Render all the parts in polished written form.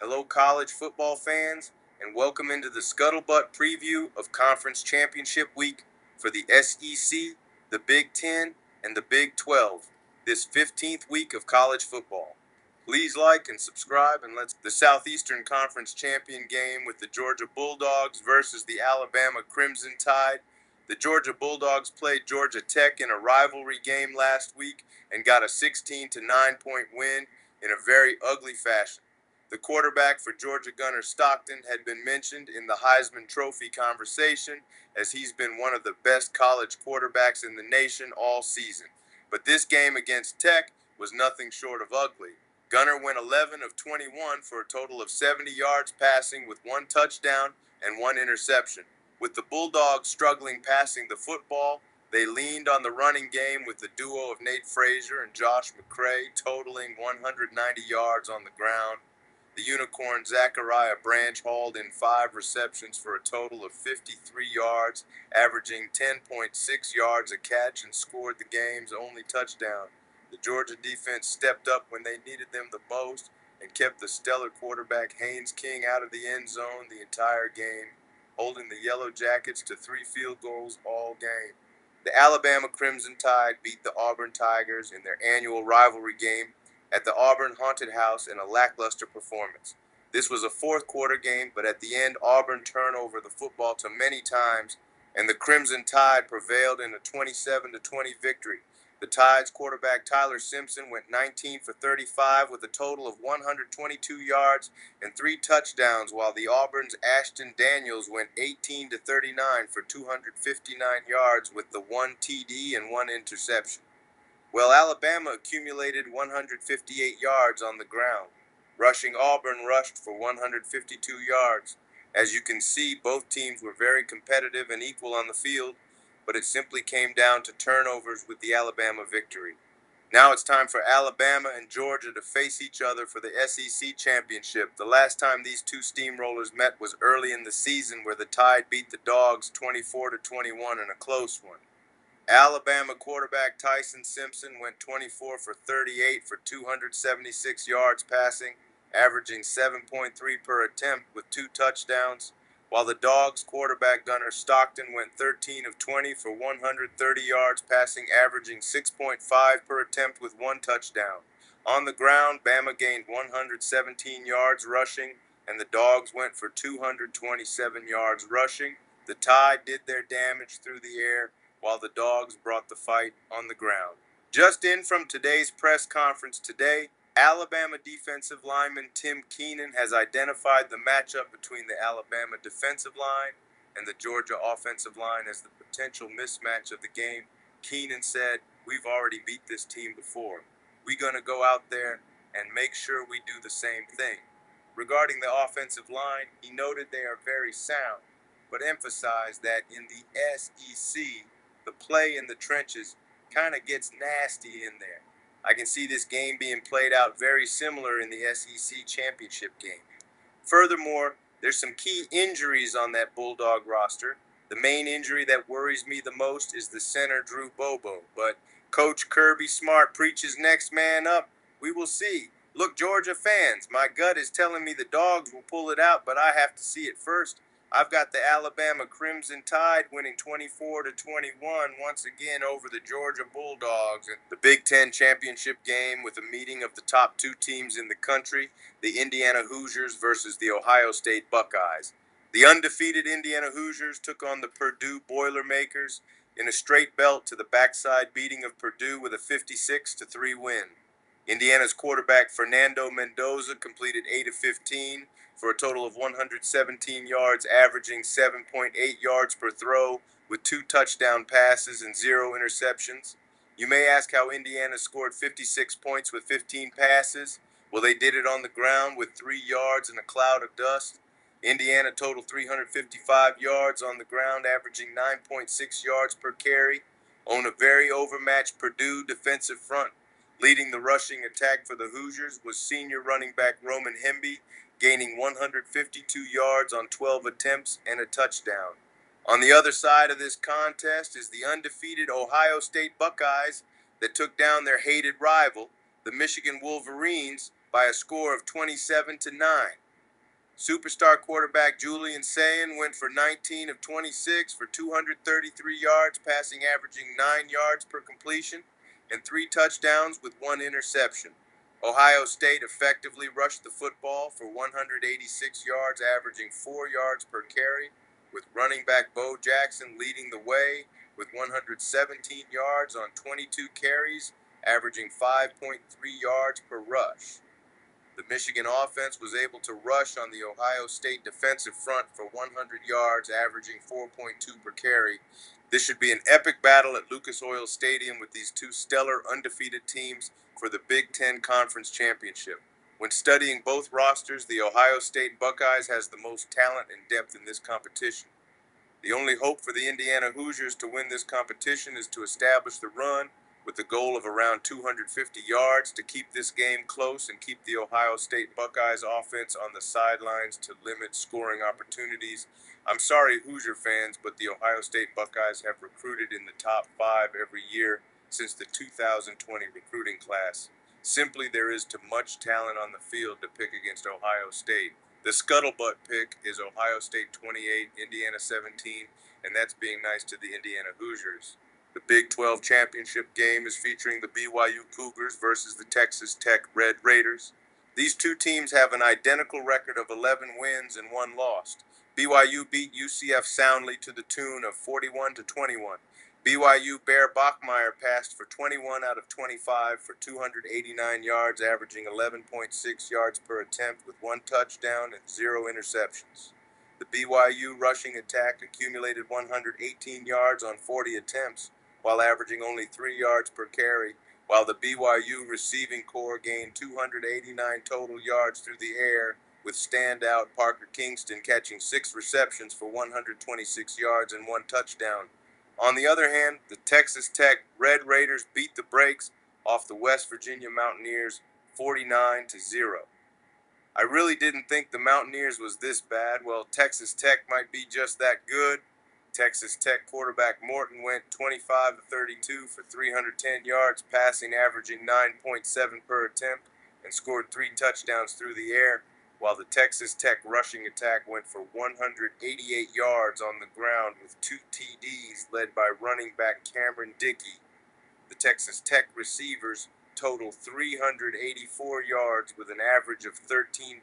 Hello, college football fans, and welcome into the Scuttlebutt preview of Conference Championship Week for the SEC, the Big Ten, and the Big 12, this 15th week of college football. Please like and subscribe, and let's the Southeastern Conference champion game with the Georgia Bulldogs versus the Alabama Crimson Tide. The Georgia Bulldogs played Georgia Tech in a rivalry game last week and got a 16-9 point win in a very ugly fashion. The quarterback for Georgia, Gunnar Stockton, had been mentioned in the Heisman Trophy conversation as he's been one of the best college quarterbacks in the nation all season. But this game against Tech was nothing short of ugly. Gunnar went 11 of 21 for a total of 70 yards passing with one touchdown and one interception. With the Bulldogs struggling passing the football, they leaned on the running game with the duo of Nate Frazier and Josh McCray totaling 190 yards on the ground. The Unicorn Zachariah Branch hauled in 5 receptions for a total of 53 yards, averaging 10.6 yards a catch, and scored the game's only touchdown. The Georgia defense stepped up when they needed them the most and kept the stellar quarterback Haynes King out of the end zone the entire game, holding the Yellow Jackets to 3 field goals all game. The Alabama Crimson Tide beat the Auburn Tigers in their annual rivalry game at the Auburn Haunted House in a lackluster performance. This was a fourth quarter game, but at the end, Auburn turned over the football to many times, and the Crimson Tide prevailed in a 27-20 victory. The Tide's quarterback Tyler Simpson went 19 for 35 with a total of 122 yards and 3 touchdowns, while the Auburn's Ashton Daniels went 18 to 39 for 259 yards with the 1 TD and 1 interception. Well, Alabama accumulated 158 yards on the ground. Rushing Auburn rushed for 152 yards. As you can see, both teams were very competitive and equal on the field, but it simply came down to turnovers with the Alabama victory. Now it's time for Alabama and Georgia to face each other for the SEC championship. The last time these two steamrollers met was early in the season, where the Tide beat the Dogs 24-21 in a close one. Alabama quarterback Tyson Simpson went 24 for 38 for 276 yards passing, averaging 7.3 per attempt with 2 touchdowns, while the Dogs quarterback Gunnar Stockton went 13 of 20 for 130 yards passing, averaging 6.5 per attempt with 1 touchdown. On the ground, Bama gained 117 yards rushing, and the Dogs went for 227 yards rushing. The Tide did their damage through the air, while the Dogs brought the fight on the ground. Just in from today's press conference today, Alabama defensive lineman Tim Keenan has identified the matchup between the Alabama defensive line and the Georgia offensive line as the potential mismatch of the game. Keenan said, "We've already beat this team before. We're going to go out there and make sure we do the same thing." Regarding the offensive line, he noted they are very sound, but emphasized that in the SEC, the play in the trenches kind of gets nasty in there. I can see this game being played out very similar in the SEC championship game. Furthermore, there's some key injuries on that Bulldog roster. The main injury that worries me the most is the center Drew Bobo, but Coach Kirby Smart preaches next man up. We will see. Look, Georgia fans, my gut is telling me the Dogs will pull it out, but I have to see it first. I've got the Alabama Crimson Tide winning 24-21 once again over the Georgia Bulldogs in the Big Ten championship game, with a meeting of the top 2 teams in the country, the Indiana Hoosiers versus the Ohio State Buckeyes. The undefeated Indiana Hoosiers took on the Purdue Boilermakers in a straight belt to the backside beating of Purdue with a 56-3 win. Indiana's quarterback Fernando Mendoza completed 8 of 15 for a total of 117 yards, averaging 7.8 yards per throw with 2 touchdown passes and 0 interceptions. You may ask how Indiana scored 56 points with 15 passes. Well, they did it on the ground with 3 yards and a cloud of dust. Indiana totaled 355 yards on the ground, averaging 9.6 yards per carry, on a very overmatched Purdue defensive front. Leading the rushing attack for the Hoosiers was senior running back Roman Hemby, gaining 152 yards on 12 attempts and a touchdown. On the other side of this contest is the undefeated Ohio State Buckeyes that took down their hated rival, the Michigan Wolverines, by a score of 27-9. Superstar quarterback Julian Sayin went for 19 of 26 for 233 yards, passing averaging 9 yards per completion, and 3 touchdowns with 1 interception. Ohio State effectively rushed the football for 186 yards, averaging 4 yards per carry, with running back Bo Jackson leading the way with 117 yards on 22 carries, averaging 5.3 yards per rush. The Michigan offense was able to rush on the Ohio State defensive front for 100 yards, averaging 4.2 per carry. This should be an epic battle at Lucas Oil Stadium with these two stellar undefeated teams for the Big Ten Conference Championship. When studying both rosters, the Ohio State Buckeyes has the most talent and depth in this competition. The only hope for the Indiana Hoosiers to win this competition is to establish the run with the goal of around 250 yards to keep this game close and keep the Ohio State Buckeyes offense on the sidelines to limit scoring opportunities. I'm sorry, Hoosier fans, but the Ohio State Buckeyes have recruited in the top 5 every year since the 2020 recruiting class. Simply, there is too much talent on the field to pick against Ohio State. The scuttlebutt pick is Ohio State 28, Indiana 17, and that's being nice to the Indiana Hoosiers. The Big 12 championship game is featuring the BYU Cougars versus the Texas Tech Red Raiders. These two teams have an identical record of 11 wins and 1 loss. BYU beat UCF soundly to the tune of 41-21. BYU Bear Bachmeier passed for 21 out of 25 for 289 yards, averaging 11.6 yards per attempt with 1 touchdown and 0 interceptions. The BYU rushing attack accumulated 118 yards on 40 attempts, while averaging only 3 yards per carry, while the BYU receiving corps gained 289 total yards through the air, with standout Parker Kingston catching 6 receptions for 126 yards and 1 touchdown. On the other hand, the Texas Tech Red Raiders beat the brakes off the West Virginia Mountaineers 49-0. I really didn't think the Mountaineers was this bad. Well, Texas Tech might be just that good. Texas Tech quarterback Morton went 25 of 32 for 310 yards, passing, averaging 9.7 per attempt, and scored 3 touchdowns through the air, while the Texas Tech rushing attack went for 188 yards on the ground with 2 TDs led by running back Cameron Dickey. The Texas Tech receivers total 384 yards with an average of 13.2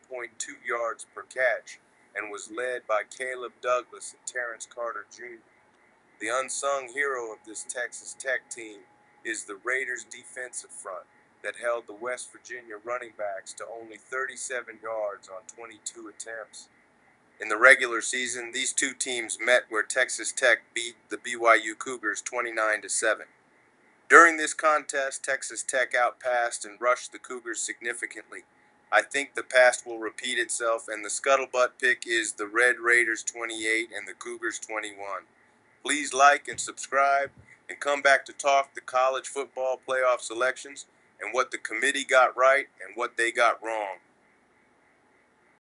yards per catch, and was led by Caleb Douglas and Terrence Carter Jr. The unsung hero of this Texas Tech team is the Raiders' defensive front that held the West Virginia running backs to only 37 yards on 22 attempts. In the regular season, these two teams met where Texas Tech beat the BYU Cougars 29-7. During this contest, Texas Tech outpassed and rushed the Cougars significantly. I think the past will repeat itself, and the scuttlebutt pick is the Red Raiders 28 and the Cougars 21. Please like and subscribe, and come back to talk the college football playoff selections and what the committee got right and what they got wrong.